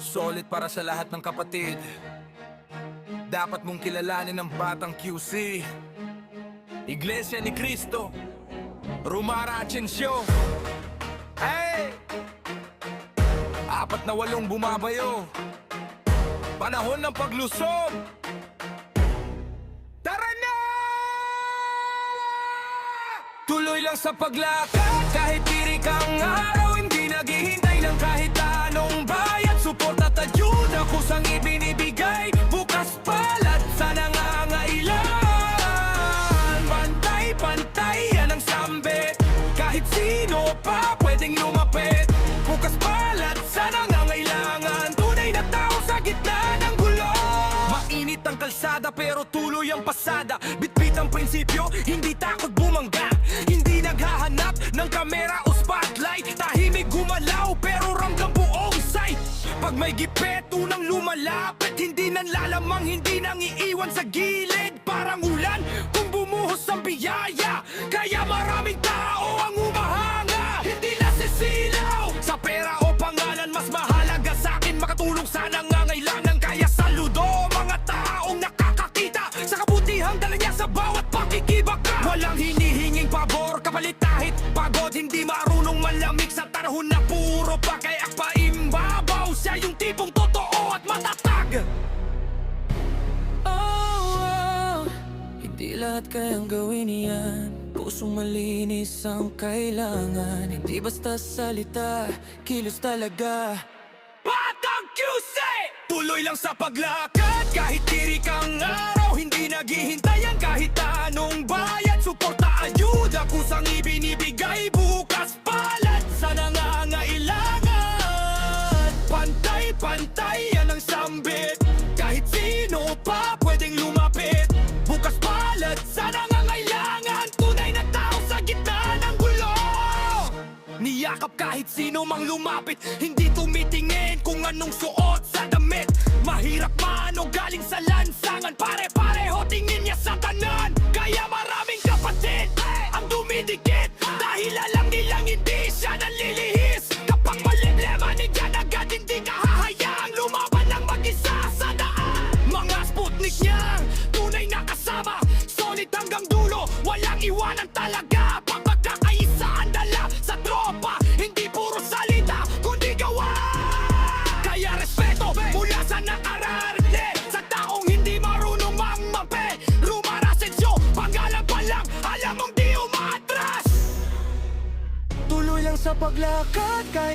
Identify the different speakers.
Speaker 1: Solid para sa lahat ng kapatid. Dapat mong kilalanin ang batang QC. Iglesia ni Cristo, Rumara Ascensio. Hey! 4 na 8 bumabayo. Panahon ng paglusob. Tara na! Tuloy lang sa paglakad, kahit tirik ang araw. Hindi naghihintay ng kahit anong bayad. Support at ayuda, kusang ibinibigay. Bukas palad sa nangangailangan. Pantay-pantay yan ang sambit. Kahit sino pa pwedeng lumapit. Bukas palad sa nangangailangan. Tunay na tao sa gitna ng gulo. Mainit ang kalsada pero tuloy ang pasada. Bitbit ang prinsipyo, hindi takot bumangga. Hindi naghahanap ng kamera o spotlight. Tahimik gumalaw pero ramdam buong sight. Pag may gipet, unang lumalapit. Hindi nanlalamang, hindi nang iiwan sa gilid. Parang ulan kung bumuhos ang biyaya. Kaya maraming tao ang umahanga. Hindi nasisilaw sa pera o pangalan. Mas mahalaga sa akin makatulong sa nangangailangan. Kaya saludo mga taong nakakakita sa kabutihang dala niya sa bawat pakikibaka. Walang hinihinging pabor, kapalit kahit pagod. Hindi marunong malamig sa tarahon na puro pakay paimbabaw. Siya yung tipong totoo at matatag.
Speaker 2: Hindi lahat kayang gawin yan. Pusong malinis ang kailangan. Hindi basta salita, kilos talaga.
Speaker 1: Batang QC! Tuloy lang sa paglakad, kahit tirik ang araw. Hindi naghihintay kahit anong bayad. Suporta, ayuda, kusang ibinibigay. Bukas palad sa nangangailangan. Pantay-pantay yan ang sambit. Kahit sino pa pwedeng lumapit. Bukas palad sa nangangailangan. Tunay na tao sa gitna ng gulo. Niyakap kahit sino mang lumapit. Hindi tumitingin kung anong suot sa damit. Mahirap man o galing sa lansangan. Pare-pareho tingin niya sa tanan. Kaya maraming kapatid ang dumidikit. Dahil alam nilang hindi siya nanlilihis. Kapag problema niya agad, hindi ka hahayaang lumaban ng mag-isa sa daan. Mga Sputnik niyang tunay na kasama. Solid hanggang dulo, walang iwanan talaga. Pagkakaisa ang dala sa tropa. Hindi puro salita, kundi gawa. Kaya respeto mula sa nakararili. Sa taong hindi marunong mangmape. Rumara Ascensio, pangalan pa lang, alam mong di umatras.
Speaker 2: Tuloy lang sa paglakad kahit